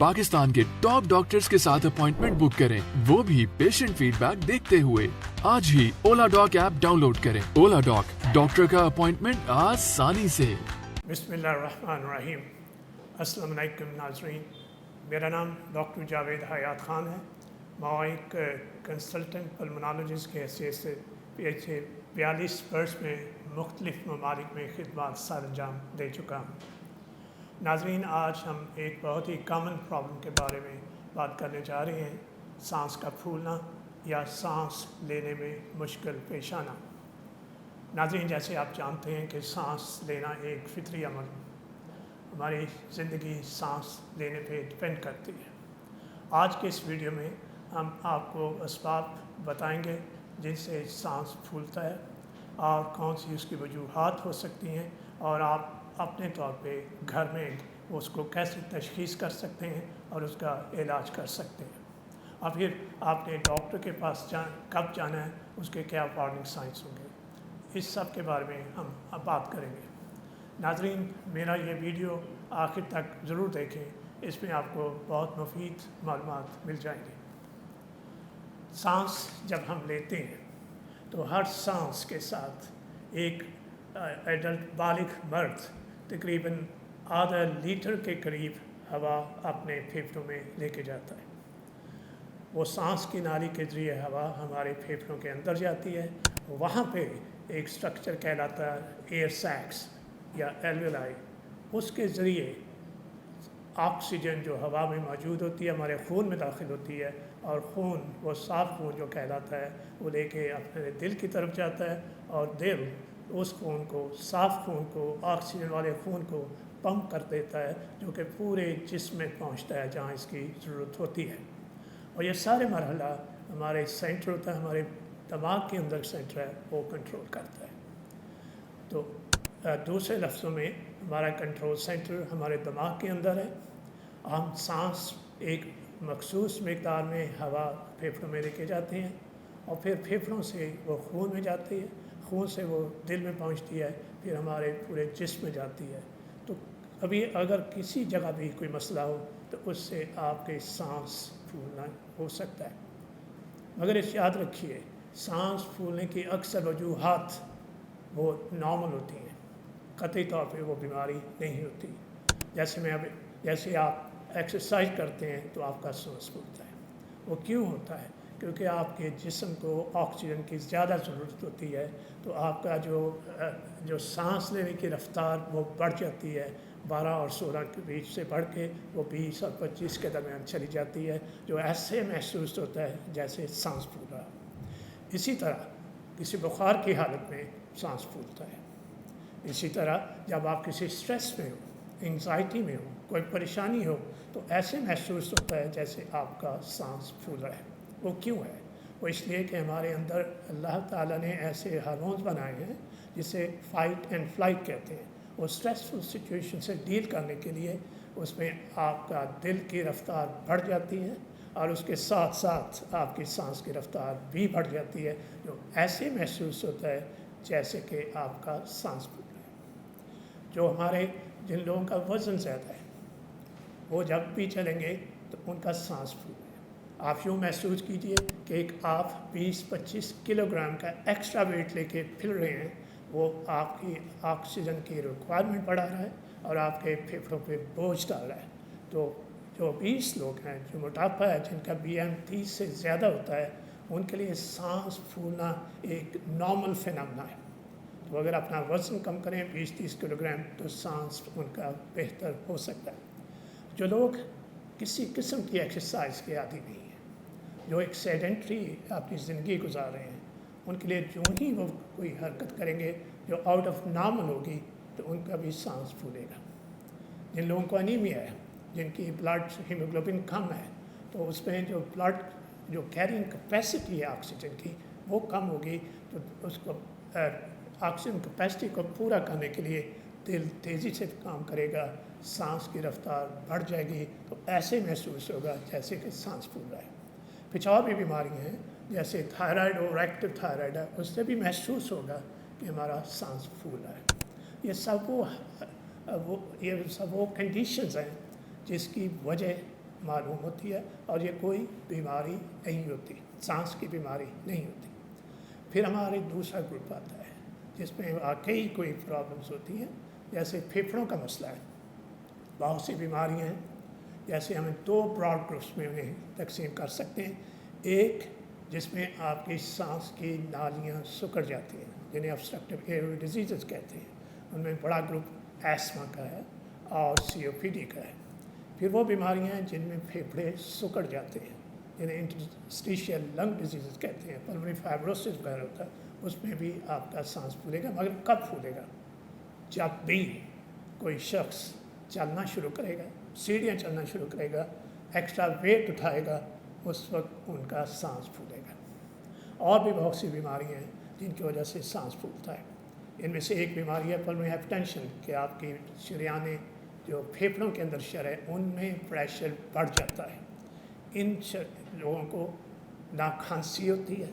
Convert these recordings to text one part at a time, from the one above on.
पाकिस्तान के top doctors के साथ अपॉइंटमेंट बुक करें, वो भी पेशेंट फीडबैक देखते हुए। आज ही ओला डॉक ऐप डाउनलोड करें। ओला डॉक, डॉक्टर का अपॉइंटमेंट आसानी से। बिस्मिल्लाहिर्रहमानिर्रहीम। अस्सलाम वालेकुम नाज़रीन, मेरा नाम डॉक्टर जावेद हयात ख़ान है। मैं एक कंसल्टेंट पल्मोनोलॉजिस्ट के हैसियत से पिछले 42 वर्ष में मुख्तलिफ़ ममालिक में खिदमत सर अंजाम दे चुका हूँ। नाज़रीन, आज हम एक बहुत ही कॉमन प्रॉब्लम के बारे में बात करने जा रहे हैं, सांस का फूलना या सांस लेने में मुश्किल पेश आना। नाज़रीन, जैसे आप जानते हैं कि सांस लेना एक फितरी अमल, हमारी ज़िंदगी सांस लेने पे डिपेंड करती है। आज के इस वीडियो में हम आपको असबाब बताएंगे जिनसे सांस फूलता है और कौन सी उसकी वजूहात हो सकती हैं, और आप अपने तौर पे घर में उसको कैसे तशख़ीस कर सकते हैं और उसका इलाज कर सकते हैं। और फिर आपने डॉक्टर के पास कब जाना है, उसके क्या वार्निंग साइंस होंगे, इस सब के बारे में हम अब बात करेंगे। नाज़रीन, मेरा ये वीडियो आखिर तक ज़रूर देखें, इसमें आपको बहुत मुफीद मालूमात मिल जाएंगे। सांस जब हम लेते हैं तो हर सांस के साथ एक एडल्ट बालिग मर्द तकरीबन आधा लीटर के करीब हवा अपने फेफड़ों में लेके जाता है। वो सांस की नाली के ज़रिए हवा हमारे फेफड़ों के अंदर जाती है। वहाँ पे एक स्ट्रक्चर कहलाता है एयर सैक्स या एल्वेलाई, उसके ज़रिए ऑक्सीजन जो हवा में मौजूद होती है हमारे खून में दाखिल होती है, और खून, वो साफ़ खून जो कहलाता है, वो लेके अपने दिल की तरफ जाता है, और दिल उस खून को, साफ़ खून को, ऑक्सीजन वाले खून को पंप कर देता है, जो कि पूरे जिस्म में पहुंचता है जहां इसकी ज़रूरत होती है। और ये सारे मरहला हमारे सेंटर होता है, हमारे दिमाग के अंदर सेंटर है, वो कंट्रोल करता है। तो दूसरे लफ्ज़ों में हमारा कंट्रोल सेंटर हमारे दिमाग के अंदर है। हम सांस एक मखसूस मकदार में हवा फेफड़ों में लेके जाते हैं, और फिर फेफड़ों से वो खून में जाती है, खून से वो दिल में पहुंचती है, फिर हमारे पूरे जिस्म में जाती है। तो कभी अगर किसी जगह भी कोई मसला हो तो उससे आपके सांस फूलना हो सकता है। मगर इस याद रखिए, सांस फूलने की अक्सर वजूहात वो नॉर्मल होती हैं, कतई तौर पे वो बीमारी नहीं होती। जैसे आप एक्सरसाइज करते हैं तो आपका सांस फूलता है। वो क्यों होता है? क्योंकि आपके जिस्म को ऑक्सीजन की ज़्यादा ज़रूरत होती है, तो आपका जो सांस लेने की रफ़्तार वो बढ़ जाती है। 12 और 16 के बीच से बढ़ के वो 20 और 25 के दरमियान चली जाती है, जो ऐसे महसूस होता है जैसे सांस फूल रहा। इसी तरह किसी बुखार की हालत में सांस फूलता है। इसी तरह जब आप किसी स्ट्रेस में हो, एंग्जाइटी में हो, कोई परेशानी हो, तो ऐसे महसूस होता है जैसे आपका सांस फूल रहा है। वो क्यों है? वो इसलिए कि हमारे अंदर अल्लाह ताला ने ऐसे हार्मोन्स बनाए हैं जिसे फ़ाइट एंड फ्लाइट कहते हैं। वो स्ट्रेसफुल सिचुएशन से डील करने के लिए उसमें आपका दिल की रफ़्तार बढ़ जाती है, और उसके साथ साथ आपकी सांस की रफ़्तार भी बढ़ जाती है, जो ऐसे महसूस होता है जैसे कि आपका सांस फूल रहा है। जिन लोगों का वज़न ज़्यादा है, वो जब भी चलेंगे तो उनका सांस फूल रहा है। आप यूँ महसूस कीजिए कि आप 20-25 किलोग्राम का एक्स्ट्रा वेट लेके फिर रहे हैं, वो आपकी ऑक्सीजन की रिक्वायरमेंट बढ़ा रहा है और आपके फेफड़ों पे बोझ डाल रहा है। तो जो 20 लोग हैं, जो मोटापा है, जिनका BMI 30 से ज़्यादा होता है, उनके लिए सांस फूलना एक नॉर्मल फिनोमेना है। तो अगर अपना वज़न कम करें 20-30 किलोग्राम, तो सांस उनका बेहतर हो सकता है। जो लोग किसी किस्म की एक्सरसाइज के आदी नहीं हैं, जो एक सेडेंट्री अपनी ज़िंदगी गुजार रहे हैं, उनके लिए जो ही वो कोई हरकत करेंगे जो आउट ऑफ नॉर्मल होगी, तो उनका भी सांस फूलेगा। जिन लोगों को अनीमिया है, जिनकी ब्लड हीमोग्लोबिन कम है, तो उसमें जो कैरिंग कैपेसिटी है ऑक्सीजन की, वो कम होगी, तो उसको ऑक्सीजन कैपेसिटी को पूरा करने के लिए दिल तेज़ी से काम करेगा, सांस की रफ़्तार बढ़ जाएगी, तो ऐसे महसूस होगा जैसे कि सांस फूल रहा है। कुछ और भी बीमारियाँ हैं, जैसे थायराइड और एक्टिव थायराइड है, उससे भी महसूस होगा कि हमारा सांस फूल रहा है। ये सब वो कंडीशंस हैं जिसकी वजह मालूम होती है और ये कोई बीमारी नहीं होती, सांस की बीमारी नहीं होती। फिर हमारे दूसरा ग्रुप आता है जिसमें वाकई कोई प्रॉब्लम्स होती हैं, जैसे फेफड़ों का मसला है, बहुत सी बीमारियां हैं। जैसे हम दो ब्रॉड ग्रुप्स में उन्हें तकसीम कर सकते हैं। एक जिसमें आपकी सांस की नालियां सिकुड़ जाती हैं, जिन्हें ऑब्स्ट्रक्टिव एयरवे डिजीज़ कहते हैं, उनमें बड़ा ग्रुप एस्मा का है और COPD का है। फिर वो बीमारियां हैं जिनमें फेफड़े सिकुड़ जाते हैं, जिन्हें इंटरस्टिशियल लंग डिजीज़ कहते हैं, पल्मोनरी फाइब्रोसिस वगैरह होता है, उसमें भी आपका सांस फूलेगा। मगर कब फूलेगा? जब भी कोई शख्स चलना शुरू करेगा, सीढ़ियाँ चलना शुरू करेगा, एक्स्ट्रा वेट उठाएगा, उस वक्त उनका सांस फूलेगा। और भी बहुत सी बीमारियाँ हैं जिनकी वजह से सांस फूलता है। इनमें से एक बीमारी है पल्मोनरी हाइपरटेंशन, कि आपकी शरीयाने जो फेफड़ों के अंदर शर है उनमें प्रेशर बढ़ जाता है। इन लोगों को ना खांसी होती है,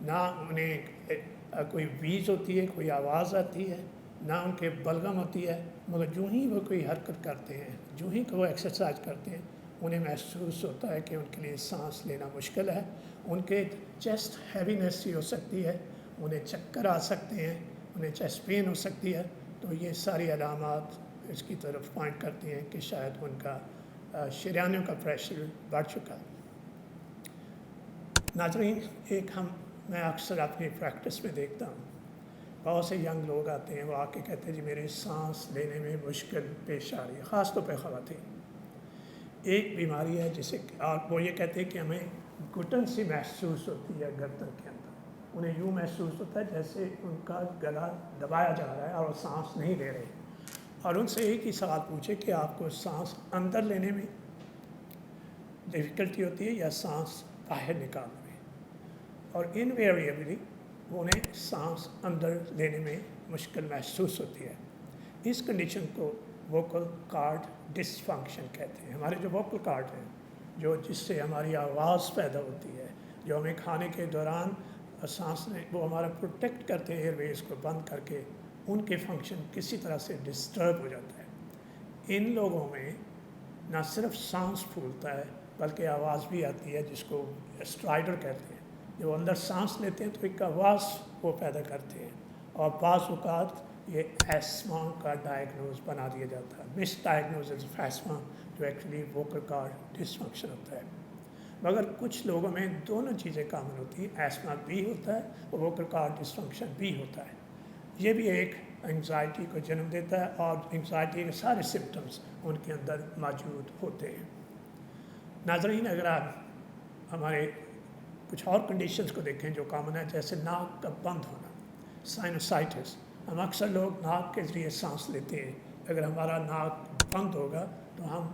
ना उन्हें कोई वीज़ होती है, कोई आवाज़ आती है, ना उनके बलगम होती है, मगर जो ही वो कोई हरकत करते हैं, जो ही वो एक्सरसाइज करते हैं, उन्हें महसूस होता है कि उनके लिए सांस लेना मुश्किल है। उनके चेस्ट हैवीनेस ही हो सकती है, उन्हें चक्कर आ सकते हैं, उन्हें चेस्ट पेन हो सकती है। तो ये सारी अलामात इसकी तरफ पॉइंट करती हैं कि शायद उनका शरीयानों का प्रेशर बढ़ चुका है। नाज़रीन, मैं अक्सर अपनी प्रैक्टिस में देखता हूँ, बहुत से यंग लोग आते हैं, वो आके कहते हैं जी मेरे सांस लेने में मुश्किल पेश आ रही है, ख़ास तौर पे ख़वातीन। एक बीमारी है जिसे वो ये कहते हैं कि हमें घुटन सी महसूस होती है गर्दन के अंदर। उन्हें यूँ महसूस होता है जैसे उनका गला दबाया जा रहा है और वो सांस नहीं ले रहे। और उनसे एक ही सवाल पूछे कि आपको सांस अंदर लेने में डिफ़िकल्टी होती है या सांस बाहर निकालने में? और इनवेरिएबली उन्हें सांस अंदर लेने में मुश्किल महसूस होती है। इस कंडीशन को वोकल कॉर्ड डिसफंक्शन कहते हैं। हमारे जो वोकल कॉर्ड हैं, जो जिससे हमारी आवाज़ पैदा होती है, जो हमें खाने के दौरान सांस में वो हमारा प्रोटेक्ट करते हैं एयरवेज को बंद करके, उनके फंक्शन किसी तरह से डिस्टर्ब हो जाता है। इन लोगों में ना सिर्फ सांस फूलता है बल्कि आवाज़ भी आती है, जिसको स्ट्राइडर कहते हैं। जो अंदर सांस लेते हैं तो एक आवाज़ वो पैदा करते हैं, और बाज़ औक़ात ये एस्मा का डायग्नोज बना दिया जाता है, मिस डायग्नोसिस ऑफ एस्मा, जो एक्चुअली वोकल कॉर्ड डिसफंक्शन होता है। मगर कुछ लोगों में दोनों चीज़ें कॉमन होती हैं, एस्मा भी होता है और वोकल कॉर्ड डिसफंक्शन भी होता है। ये भी एक एंग्जाइटी को जन्म देता है, और एंग्जाइटी के सारे सिम्टम्स उनके अंदर मौजूद होते हैं। नाज़रीन, अगर आप हमारे कुछ और कंडीशंस को देखें जो कॉमन है, जैसे नाक का बंद होना, साइनोसाइटिस। हम अक्सर लोग नाक के ज़रिए सांस लेते हैं। अगर हमारा नाक बंद होगा तो हम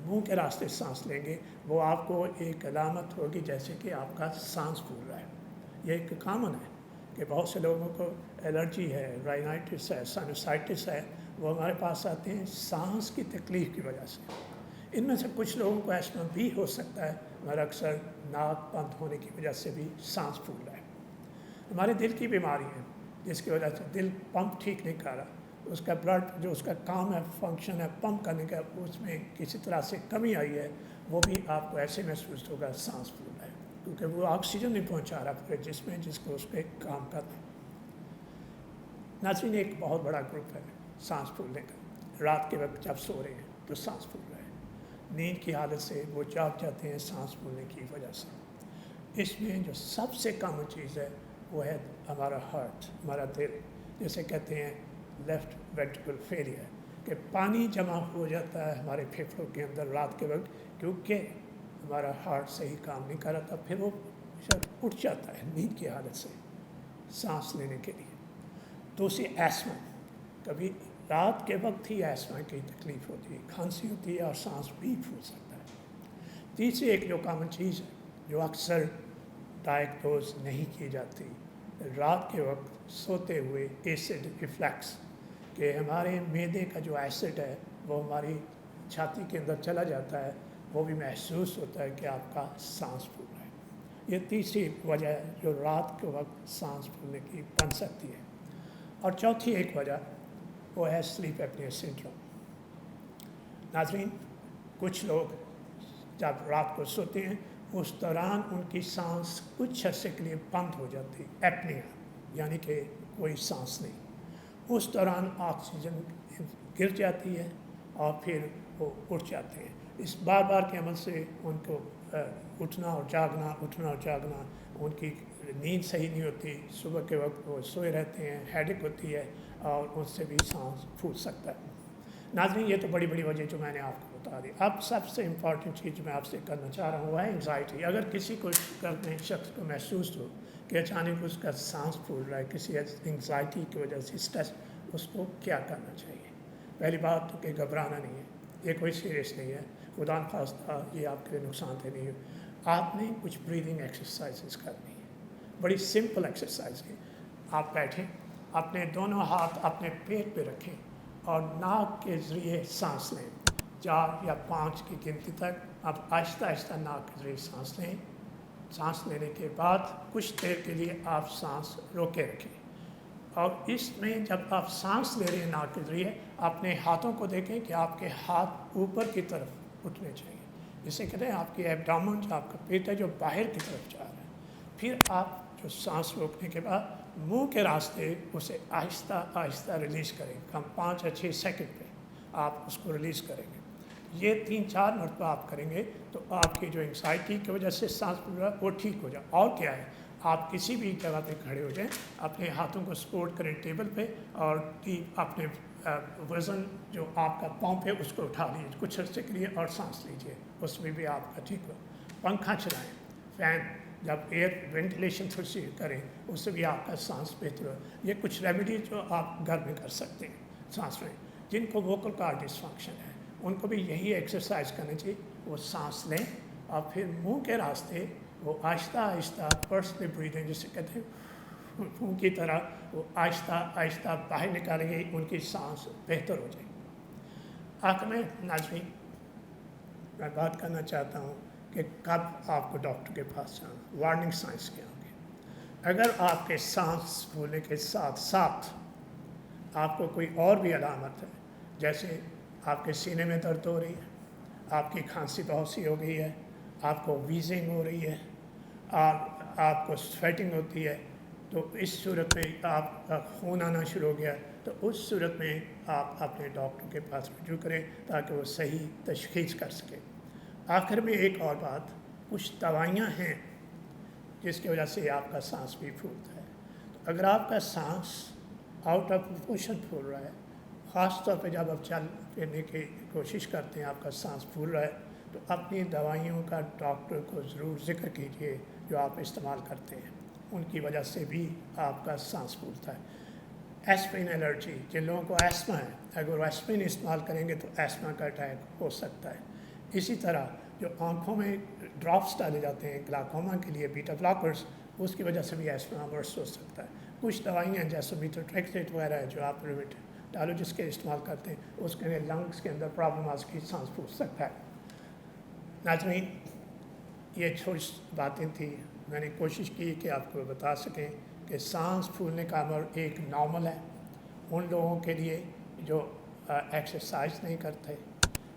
मुंह के रास्ते सांस लेंगे, वो आपको एक अलामत होगी जैसे कि आपका सांस फूल रहा है। ये एक कॉमन है कि बहुत से लोगों को एलर्जी है, राइनाइटिस है, साइनोसाइटिस है, वो हमारे पास आते हैं सांस की तकलीफ़ की वजह से। इनमें से कुछ लोगों को एस्मा भी हो सकता है, मगर अक्सर नाक बंद होने की वजह से भी सांस फूल रहा है। हमारे दिल की बीमारी है जिसकी वजह से दिल पंप ठीक नहीं कर रहा, उसका ब्लड जो उसका काम है, फंक्शन है पंप करने का, उसमें किसी तरह से कमी आई है, वो भी आपको ऐसे महसूस होगा सांस फूल रहा है, क्योंकि वो ऑक्सीजन नहीं पहुंचा रहा पूरे जिसमें जिसको उस पर काम करना है। नाज़रीन, एक बहुत बड़ा ग्रुप है सांस फूलने का। रात के वक्त जब सो रहे हैं तो सांस फूल रहा है, नींद की हालत से वो जाग जाते हैं सांस फूलने की वजह से। इसमें जो सबसे कॉमन चीज़ है वो है हमारा हार्ट, हमारा दिल, जिसे कहते हैं लेफ़्ट वेंट्रिकल फेलियर, कि पानी जमा हो जाता है हमारे फेफड़ों के अंदर रात के वक्त, क्योंकि हमारा हार्ट सही काम नहीं कर रहा था। फिर वो उठ जाता है नींद की हालत से सांस लेने के लिए। दूसरी एस्मा, कभी रात के वक्त ही एस्मा की तकलीफ़ होती है, खांसी होती है और सांस भी फूल सकता है। तीसरी एक जो कॉमन चीज़ है जो अक्सर डायग्नोज नहीं की जाती, रात के वक्त सोते हुए एसिड रिफ्लक्स, कि हमारे मैदे का जो एसिड है वो हमारी छाती के अंदर चला जाता है, वो भी महसूस होता है कि आपका सांस फूल रहा है। ये तीसरी वजह है जो रात के वक्त सांस फूलने की बन सकती है। और चौथी एक वजह वो है स्लीप एपनिया सिंड्रोम। नाज़रीन, कुछ लोग जब रात को सोते हैं उस दौरान उनकी सांस कुछ अरसे के लिए बंद हो जाती है, एपनिया यानी कि कोई सांस नहीं। उस दौरान ऑक्सीजन गिर जाती है और फिर वो उठ जाते हैं। इस बार बार के अमल से उनको उठना और जागना, उनकी नींद सही नहीं होती, सुबह के वक्त वो सोए रहते हैं, हेडेक होती है और उससे भी सांस फूल सकता है। नाज़रीन, ये तो बड़ी बड़ी वजह जो मैंने आपको बता दी। अब सबसे इम्पॉर्टेंट चीज़ मैं आपसे करना चाह रहा हूँ वो है एंग्जाइटी। अगर किसी को करने शख्स को महसूस हो कि अचानक उसका सांस फूल रहा है किसी एंग्जाइटी की वजह से, स्ट्रेस, उसको क्या करना चाहिए? पहली बात तो कि घबराना नहीं है, ये कोई सीरियस नहीं है, खुदा न खास्ता ये आपके लिए नुकसान दे नहीं है। आपने कुछ ब्रीदिंग एक्सरसाइजेस करनी है, बड़ी सिंपल एक्सरसाइज है। आप बैठें, अपने दोनों हाथ अपने पेट पे रखें और नाक के ज़रिए सांस लें 4 या 5 की गिनती तक। आप आहिस्ता आहिस्ता नाक के ज़रिए सांस लें। सांस लेने के बाद कुछ देर के लिए आप सांस रोके रखें और इसमें जब आप सांस ले रहे हैं नाक के ज़रिए, अपने हाथों को देखें कि आपके हाथ ऊपर की तरफ उठने चाहिए। जिसे कहते हैं आपकी एब्डोमेन, जो आपका पेट है, जो बाहर की तरफ जा रहा है। फिर आप जो सांस रोकने के बाद मुंह के रास्ते उसे आहिस्ता आहिस्ता रिलीज़ करेंगे। कम 5 या 6 सेकंड पे आप उसको रिलीज़ करेंगे। ये 3-4 मरतबा आप करेंगे तो आपकी जो एंग्जाइटी की वजह से सांस फूल रहा है वो ठीक हो जाए। और क्या है, आप किसी भी जगह पे खड़े हो जाएं, अपने हाथों को सपोर्ट करें टेबल पे और अपने वज़न जो आपका पाँव पे उसको उठा लीजिए कुछ अर्से के लिए और सांस लीजिए, उसमें भी आपका ठीक हो। पंखा चलाएं, फ़ैन, जब एयर वेंटिलेशन थोड़ी सी करें उससे भी आपका सांस बेहतर हो। ये कुछ रेमेडीज जो आप घर में कर सकते हैं सांस में। जिनको वोकल कॉर्ड डिसफंक्शन है उनको भी यही एक्सरसाइज करनी चाहिए। वो सांस लें और फिर मुंह के रास्ते वो आहिस्ता आहिस्ता पर्सनली ब्रीदिंग जिसे कहते हैं मुंह की तरह, वो आहिस्ता आहिस्ता बाहर निकालेंगे, उनकी सांस बेहतर हो जाएगी। आखिर में नाज़रीन, मैं बात करना चाहता हूँ कि कब आपको डॉक्टर के पास जाना। वार्निंग साइंस क्या होंगे? अगर आपके सांस फूलने के साथ साथ आपको कोई और भी अलामत है, जैसे आपके सीने में दर्द हो रही है, आपकी खांसी बहुत सी हो गई है, आपको वीजिंग हो रही है, आपको स्वेटिंग होती है, तो इस सूरत में आपका खून आना शुरू हो गया, तो उस सूरत में आप अपने डॉक्टर के पास रजू करें ताकि वो सही तशख़ीस कर सके। आखिर में एक और बात, कुछ दवाइयाँ हैं जिसकी वजह से आपका सांस भी फूलता है। तो अगर आपका सांस आउट ऑफ प्रोपोर्शन फूल रहा है, ख़ास तौर पे जब आप चल फिरने की कोशिश करते हैं आपका सांस फूल रहा है, तो अपनी दवाइयों का डॉक्टर को ज़रूर ज़िक्र कीजिए जो आप इस्तेमाल करते हैं, उनकी वजह से भी आपका सांस फूलता है। एस्पिरिन एलर्जी, जिन लोगों को एस्मा है, अगर वो एस्पिरिन इस्तेमाल करेंगे तो एस्मा का अटैक हो सकता है। इसी तरह जो आँखों में ड्रॉप्स डाले जाते हैं ग्लाकोमा के लिए, बीटा ब्लॉकर्स, उसकी वजह से भी एस्मा वर्स हो सकता है। कुछ दवाइयाँ जैसे मीथोट्रेक्सेट वगैरह है जो आप डायलिसिस के इस्तेमाल करते हैं, उसके लिए लंग्स के अंदर प्रॉब्लम आ सकती, सांस फूल सकता है। नाज़रीन, ये छोटी बातें थी, मैंने कोशिश की कि आपको बता सकें कि सांस फूलने का अमर एक नॉर्मल है उन लोगों के लिए जो एक्सरसाइज नहीं करते,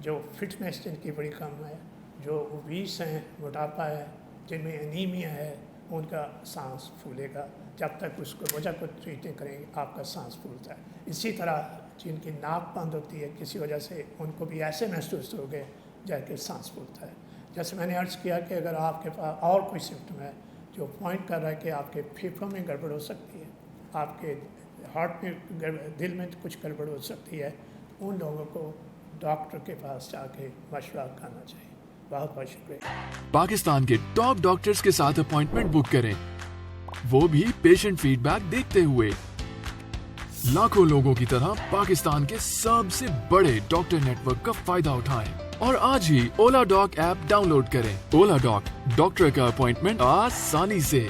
जो फिटनेस जिनकी बड़ी कम है, जो ओबीस हैं, मोटापा है, जिनमें एनीमिया है, उनका सांस फूलेगा। जब तक उसको वजह को ट्रीट नहीं करेंगे आपका सांस फूलता है। इसी तरह जिनकी नाक बंद होती है किसी वजह से, उनको भी ऐसे महसूस हो गए जैसे सांस फूलता है। जैसे मैंने अर्ज़ किया कि अगर आपके पास और कोई सिम्टम है जो पॉइंट कर रहा है कि आपके फेफड़ों में गड़बड़ हो सकती है, आपके हार्ट में, दिल में कुछ गड़बड़ हो सकती है, उन लोगों को डॉक्टर के पास जाके मशवरा करना चाहिए। बहुत बहुत शुक्रिया। पाकिस्तान के टॉप डॉक्टर्स के साथ अपॉइंटमेंट बुक करें, वो भी पेशेंट फीडबैक देखते हुए। लाखों लोगों की तरह पाकिस्तान के सबसे बड़े डॉक्टर नेटवर्क का फायदा उठाएं और आज ही ओला डॉक ऐप डाउनलोड करें। ओला डॉक, डॉक्टर का अपॉइंटमेंट आसानी से।